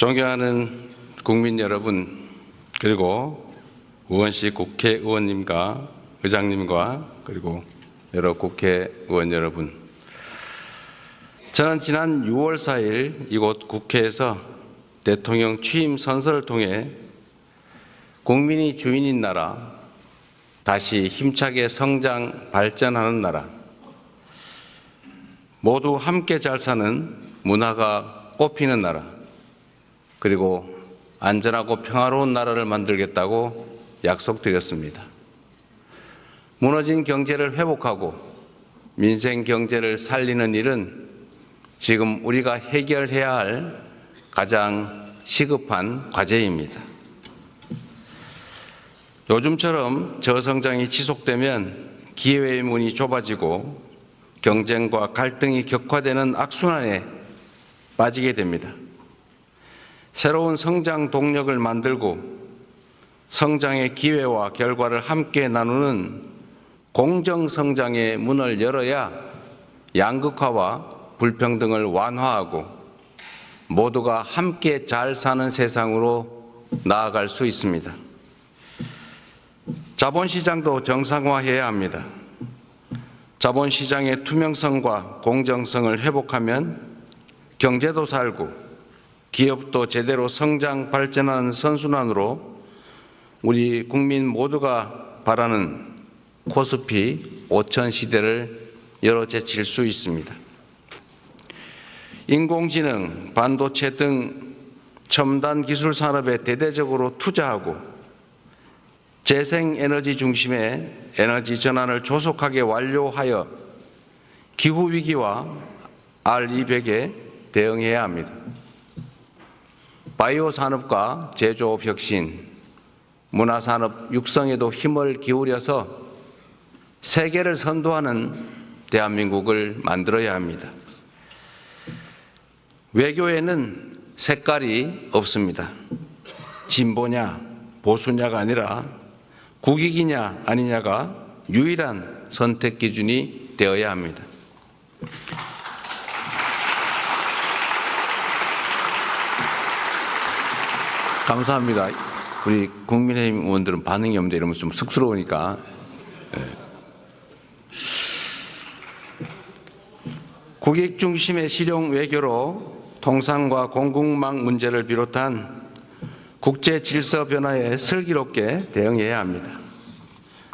존경하는 국민 여러분, 그리고 우원식 국회의원님과 의장님과 그리고 여러 국회의원 여러분, 저는 지난 6월 4일 이곳 국회에서 대통령 취임 선서를 통해 국민이 주인인 나라, 다시 힘차게 성장 발전하는 나라, 모두 함께 잘 사는 문화가 꽃피는 나라, 그리고 안전하고 평화로운 나라를 만들겠다고 약속드렸습니다. 무너진 경제를 회복하고 민생 경제를 살리는 일은 지금 우리가 해결해야 할 가장 시급한 과제입니다. 요즘처럼 저성장이 지속되면 기회의 문이 좁아지고 경쟁과 갈등이 격화되는 악순환에 빠지게 됩니다. 새로운 성장 동력을 만들고 성장의 기회와 결과를 함께 나누는 공정성장의 문을 열어야 양극화와 불평등을 완화하고 모두가 함께 잘 사는 세상으로 나아갈 수 있습니다. 자본시장도 정상화해야 합니다. 자본시장의 투명성과 공정성을 회복하면 경제도 살고 기업도 제대로 성장 발전하는 선순환으로 우리 국민 모두가 바라는 코스피 5000 시대를 열어제칠 수 있습니다. 인공지능, 반도체 등 첨단 기술 산업에 대대적으로 투자하고 재생에너지 중심의 에너지 전환을 조속하게 완료하여 기후위기와 R200에 대응해야 합니다. 바이오 산업과 제조업 혁신, 문화산업 육성에도 힘을 기울여서 세계를 선도하는 대한민국을 만들어야 합니다. 외교에는 색깔이 없습니다. 진보냐 보수냐가 아니라 국익이냐 아니냐가 유일한 선택 기준이 되어야 합니다. 감사합니다. 우리 국민의힘 의원들은 반응이 없는데 이러면 좀 쑥스러우니까. 국익 중심의 실용 외교로 통상과 공급망 문제를 비롯한 국제 질서 변화에 슬기롭게 대응해야 합니다.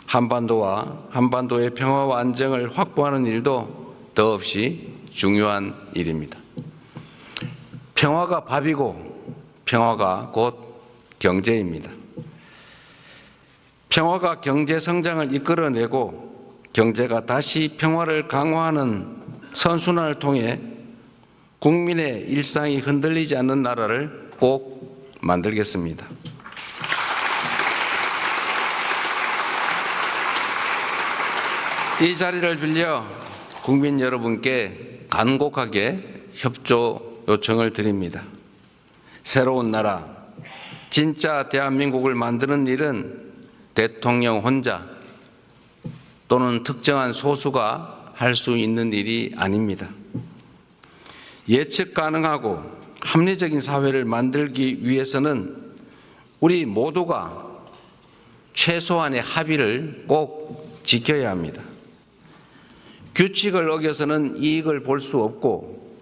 한반도와 한반도의 평화와 안정을 확보하는 일도 더없이 중요한 일입니다. 평화가 밥이고 평화가 곧 경제입니다. 평화가 경제 성장을 이끌어내고 경제가 다시 평화를 강화하는 선순환을 통해 국민의 일상이 흔들리지 않는 나라를 꼭 만들겠습니다. 이 자리를 빌려 국민 여러분께 간곡하게 협조 요청을 드립니다. 새로운 나라, 진짜 대한민국을 만드는 일은 대통령 혼자 또는 특정한 소수가 할 수 있는 일이 아닙니다. 예측 가능하고 합리적인 사회를 만들기 위해서는 우리 모두가 최소한의 합의를 꼭 지켜야 합니다. 규칙을 어겨서는 이익을 볼 수 없고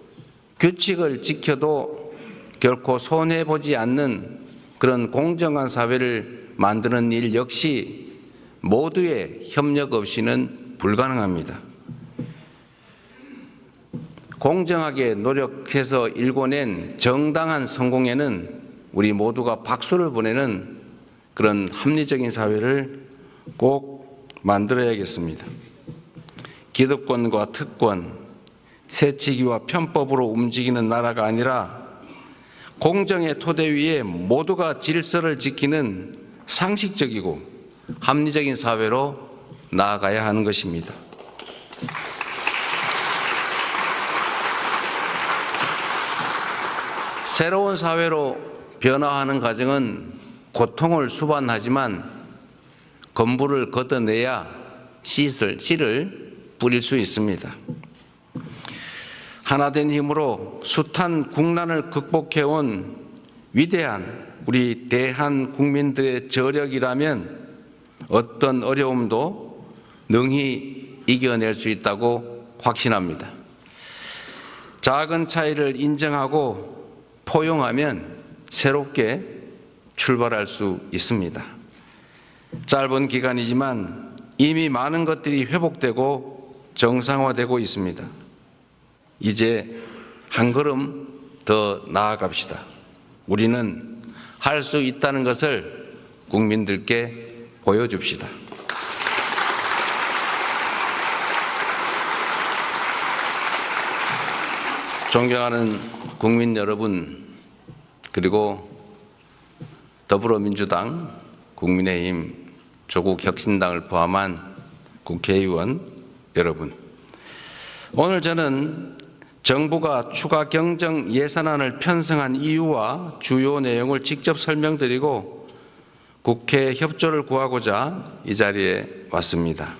규칙을 지켜도 결코 손해보지 않는 그런 공정한 사회를 만드는 일 역시 모두의 협력 없이는 불가능합니다. 공정하게 노력해서 일궈낸 정당한 성공에는 우리 모두가 박수를 보내는 그런 합리적인 사회를 꼭 만들어야겠습니다. 기득권과 특권, 새치기와 편법으로 움직이는 나라가 아니라 공정의 토대 위에 모두가 질서를 지키는 상식적이고 합리적인 사회로 나아가야 하는 것입니다. 새로운 사회로 변화하는 과정은 고통을 수반하지만 건물을 걷어내야 씨를 뿌릴 수 있습니다. 하나된 힘으로 숱한 국난을 극복해온 위대한 우리 대한 국민들의 저력이라면 어떤 어려움도 능히 이겨낼 수 있다고 확신합니다. 작은 차이를 인정하고 포용하면 새롭게 출발할 수 있습니다. 짧은 기간이지만 이미 많은 것들이 회복되고 정상화되고 있습니다. 이제 한 걸음 더 나아갑시다. 우리는 할 수 있다는 것을 국민들께 보여줍시다. 존경하는 국민 여러분, 그리고 더불어민주당, 국민의힘, 조국혁신당을 포함한 국회의원 여러분, 오늘 저는 정부가 추가 경정 예산안을 편성한 이유와 주요 내용을 직접 설명드리고 국회 협조를 구하고자 이 자리에 왔습니다.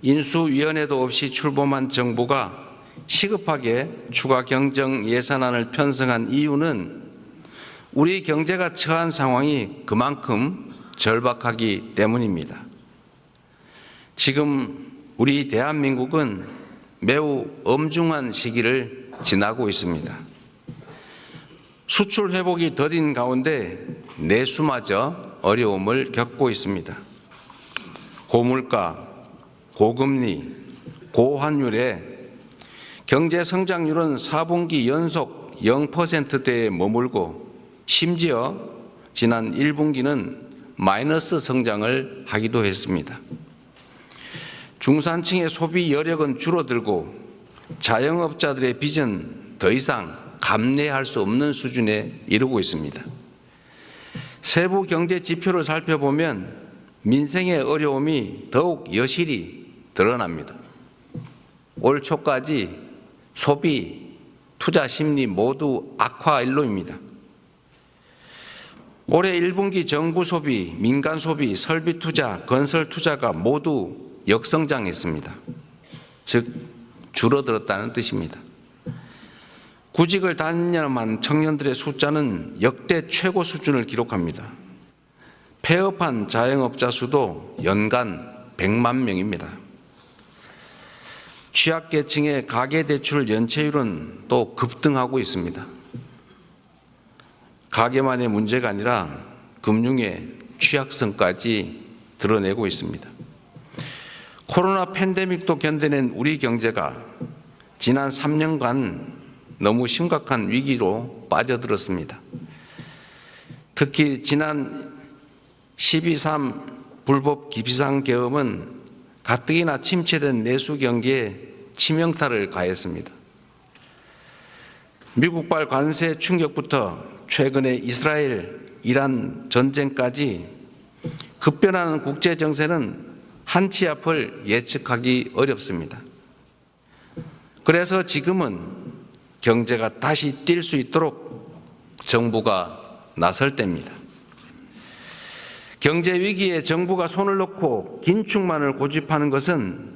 인수위원회도 없이 출범한 정부가 시급하게 추가 경정 예산안을 편성한 이유는 우리 경제가 처한 상황이 그만큼 절박하기 때문입니다. 지금 우리 대한민국은 매우 엄중한 시기를 지나고 있습니다. 수출 회복이 더딘 가운데 내수마저 어려움을 겪고 있습니다. 고물가, 고금리, 고환율에 경제 성장률은 4분기 연속 0%대에 머물고 심지어 지난 1분기는 마이너스 성장을 하기도 했습니다. 중산층의 소비 여력은 줄어들고 자영업자들의 빚은 더 이상 감내할 수 없는 수준에 이르고 있습니다. 세부 경제 지표를 살펴보면 민생의 어려움이 더욱 여실히 드러납니다. 올 초까지 소비, 투자 심리 모두 악화 일로입니다. 올해 1분기 정부 소비, 민간 소비, 설비 투자, 건설 투자가 모두 역성장했습니다. 즉 줄어들었다는 뜻입니다. 구직을 단념한 청년들의 숫자는 역대 최고 수준을 기록합니다. 폐업한 자영업자 수도 연간 100만 명입니다. 취약계층의 가계대출 연체율은 또 급등하고 있습니다. 가계만의 문제가 아니라 금융의 취약성까지 드러내고 있습니다. 코로나 팬데믹도 견뎌낸 우리 경제가 지난 3년간 너무 심각한 위기로 빠져들었습니다. 특히 지난 12.3 불법 비상계엄은 가뜩이나 침체된 내수 경기에 치명타를 가했습니다. 미국발 관세 충격부터 최근의 이스라엘, 이란 전쟁까지 급변하는 국제 정세는 한치 앞을 예측하기 어렵습니다. 그래서 지금은 경제가 다시 뛸 수 있도록 정부가 나설 때입니다. 경제 위기에 정부가 손을 놓고 긴축만을 고집하는 것은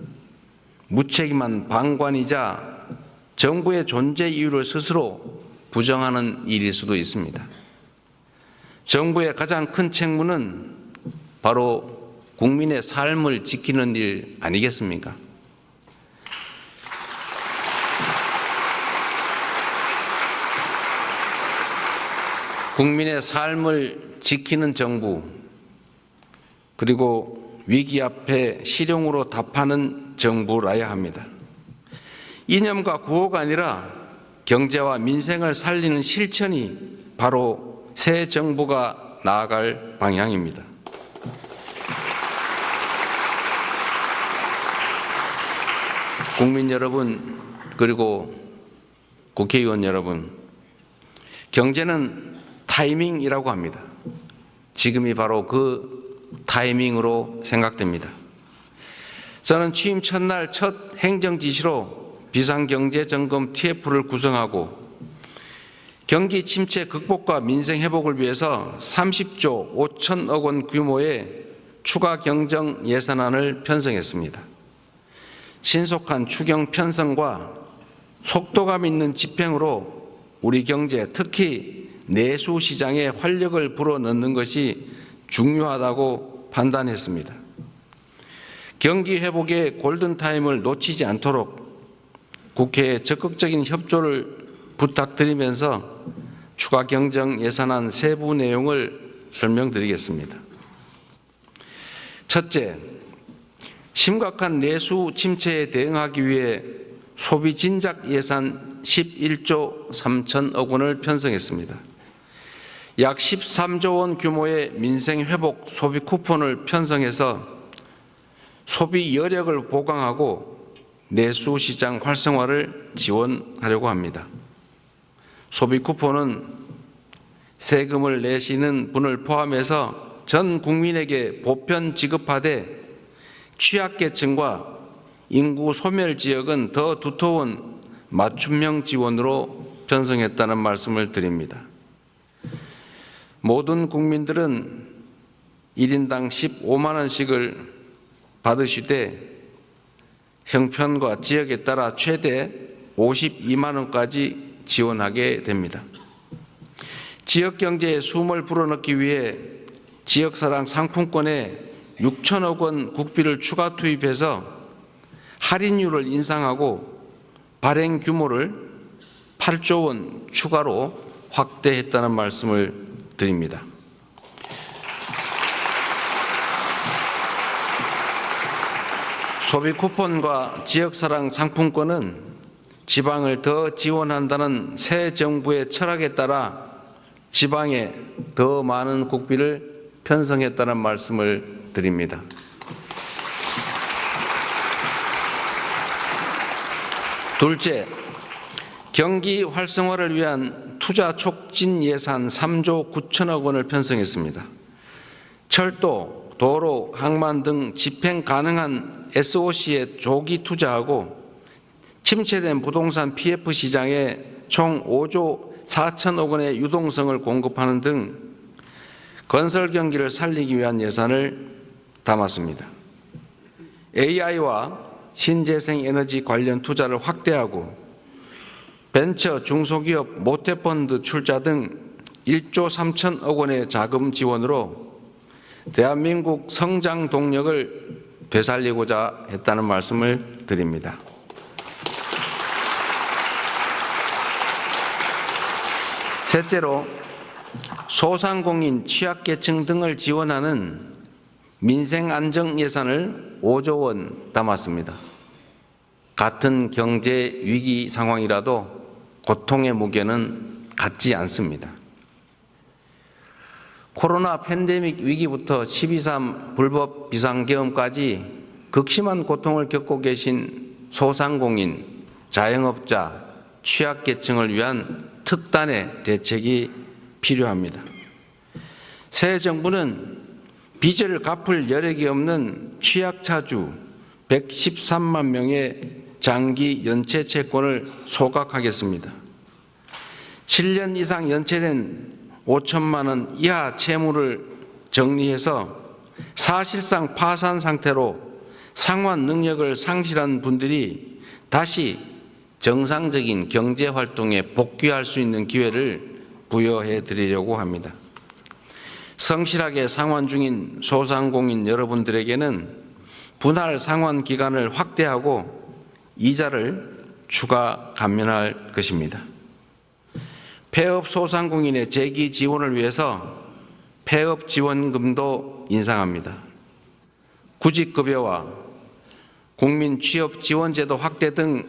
무책임한 방관이자 정부의 존재 이유를 스스로 부정하는 일일 수도 있습니다. 정부의 가장 큰 책무는 바로 국민의 삶을 지키는 일 아니겠습니까? 국민의 삶을 지키는 정부, 그리고 위기 앞에 실용으로 답하는 정부라야 합니다. 이념과 구호가 아니라 경제와 민생을 살리는 실천이 바로 새 정부가 나아갈 방향입니다. 국민 여러분, 그리고 국회의원 여러분, 경제는 타이밍이라고 합니다. 지금이 바로 그 타이밍으로 생각됩니다. 저는 취임 첫날 첫 행정지시로 비상경제점검 TF를 구성하고 경기 침체 극복과 민생 회복을 위해서 30조 5천억 원 규모의 추가 경정 예산안을 편성했습니다. 신속한 추경 편성과 속도감 있는 집행으로 우리 경제, 특히 내수 시장에 활력을 불어넣는 것이 중요하다고 판단했습니다. 경기 회복의 골든타임을 놓치지 않도록 국회에 적극적인 협조를 부탁드리면서 추가 경정 예산안 세부 내용을 설명드리겠습니다. 첫째, 심각한 내수 침체에 대응하기 위해 소비 진작 예산 11조 3천억 원을 편성했습니다. 약 13조 원 규모의 민생 회복 소비 쿠폰을 편성해서 소비 여력을 보강하고 내수 시장 활성화를 지원하려고 합니다. 소비 쿠폰은 세금을 내시는 분을 포함해서 전 국민에게 보편 지급하되 취약계층과 인구 소멸 지역은 더 두터운 맞춤형 지원으로 편성했다는 말씀을 드립니다. 모든 국민들은 1인당 15만 원씩을 받으시되 형편과 지역에 따라 최대 52만 원까지 지원하게 됩니다. 지역 경제에 숨을 불어넣기 위해 지역사랑 상품권에 6천억 원 국비를 추가 투입해서 할인율을 인상하고 발행 규모를 8조 원 추가로 확대했다는 말씀을 드립니다. 소비 쿠폰과 지역사랑 상품권은 지방을 더 지원한다는 새 정부의 철학에 따라 지방에 더 많은 국비를 편성했다는 말씀을 드립니다. 둘째, 경기 활성화를 위한 투자 촉진 예산 3조 9천억 원을 편성했습니다. 철도, 도로, 항만 등 집행 가능한 SOC에 조기 투자하고 침체된 부동산 PF 시장에 총 5조 4천억 원의 유동성을 공급하는 등 건설 경기를 살리기 위한 예산을 담았습니다. AI와 신재생 에너지 관련 투자를 확대하고 벤처 중소기업 모태펀드 출자 등 1조 3천억 원의 자금 지원으로 대한민국 성장 동력을 되살리고자 했다는 말씀을 드립니다. 셋째로 소상공인, 취약계층 등을 지원하는 민생안정 예산을 5조 원 담았습니다. 같은 경제 위기 상황이라도 고통의 무게는 같지 않습니다. 코로나 팬데믹 위기부터 12.3 불법 비상계엄까지 극심한 고통을 겪고 계신 소상공인, 자영업자, 취약계층을 위한 특단의 대책이 필요합니다. 새 정부는 빚을 갚을 여력이 없는 취약차주 113만 명의 장기 연체 채권을 소각하겠습니다. 7년 이상 연체된 5천만 원 이하 채무를 정리해서 사실상 파산 상태로 상환 능력을 상실한 분들이 다시 정상적인 경제 활동에 복귀할 수 있는 기회를 부여해 드리려고 합니다. 성실하게 상환 중인 소상공인 여러분들에게는 분할 상환 기간을 확대하고 이자를 추가 감면할 것입니다. 폐업 소상공인의 재기 지원을 위해서 폐업 지원금도 인상합니다. 구직급여와 국민 취업 지원제도 확대 등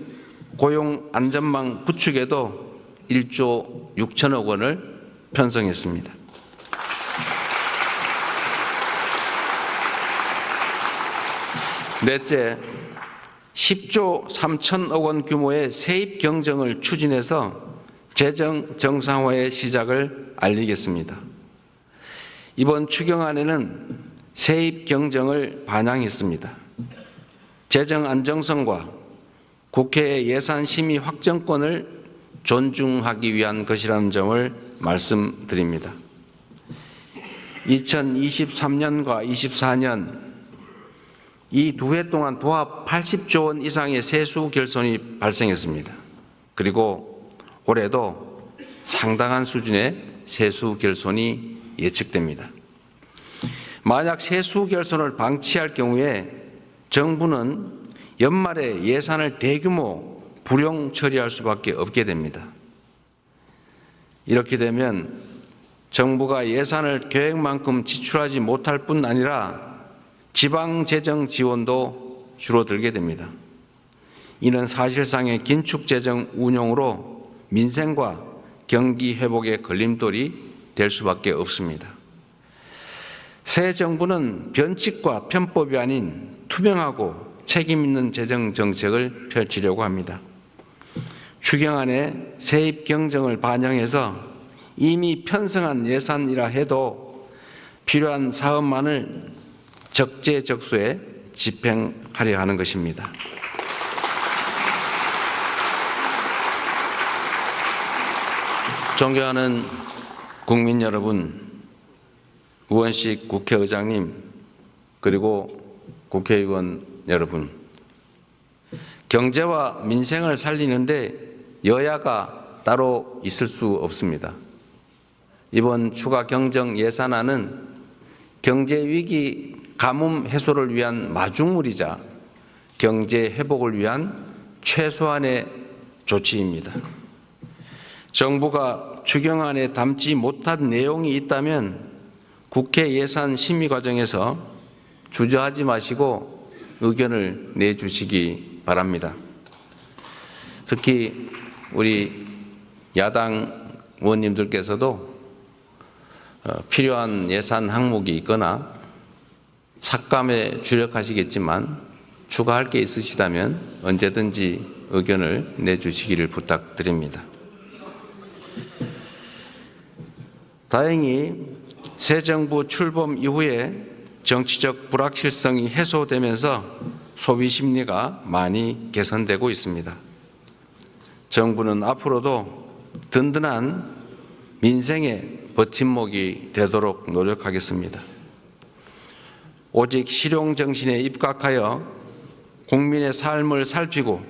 고용 안전망 구축에도 1조 6천억 원을 편성했습니다. 넷째, 10조 3천억 원 규모의 세입 경정을 추진해서 재정 정상화의 시작을 알리겠습니다. 이번 추경안에는 세입 경정을 반영했습니다. 재정 안정성과 국회의 예산 심의 확정권을 존중하기 위한 것이라는 점을 말씀드립니다. 2023년과 24년 이 두 해 동안 도합 80조 원 이상의 세수 결손이 발생했습니다. 그리고 올해도 상당한 수준의 세수 결손이 예측됩니다. 만약 세수 결손을 방치할 경우에 정부는 연말에 예산을 대규모 불용 처리할 수밖에 없게 됩니다. 이렇게 되면 정부가 예산을 계획만큼 지출하지 못할 뿐 아니라 지방 재정 지원도 줄어들게 됩니다. 이는 사실상의 긴축 재정 운용으로 민생과 경기 회복의 걸림돌이 될 수밖에 없습니다. 새 정부는 변칙과 편법이 아닌 투명하고 책임 있는 재정 정책을 펼치려고 합니다. 추경안에 세입 경정을 반영해서 이미 편성한 예산이라 해도 필요한 사업만을 적재적소에 집행하려 하는 것입니다. 존경하는 국민 여러분, 우원식 국회의장님, 그리고 국회의원 여러분, 경제와 민생을 살리는데 여야가 따로 있을 수 없습니다. 이번 추가 경정 예산안은 경제위기 가뭄 해소를 위한 마중물이자 경제 회복을 위한 최소한의 조치입니다. 정부가 추경안에 담지 못한 내용이 있다면 국회 예산 심의 과정에서 주저하지 마시고 의견을 내주시기 바랍니다. 특히 우리 야당 의원님들께서도 필요한 예산 항목이 있거나 삭감에 주력하시겠지만 추가할 게 있으시다면 언제든지 의견을 내주시기를 부탁드립니다. 다행히 새 정부 출범 이후에 정치적 불확실성이 해소되면서 소비 심리가 많이 개선되고 있습니다. 정부는 앞으로도 든든한 민생의 버팀목이 되도록 노력하겠습니다. 오직 실용정신에 입각하여 국민의 삶을 살피고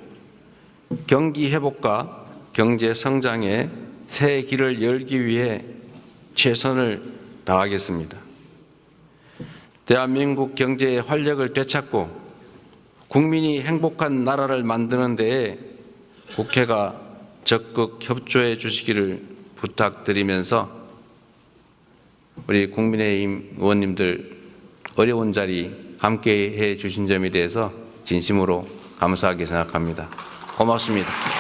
경기 회복과 경제 성장의 새 길을 열기 위해 최선을 다하겠습니다. 대한민국 경제의 활력을 되찾고 국민이 행복한 나라를 만드는 데에 국회가 적극 협조해 주시기를 부탁드리면서 우리 국민의힘 의원님들 어려운 자리 함께해 주신 점에 대해서 진심으로 감사하게 생각합니다. 고맙습니다.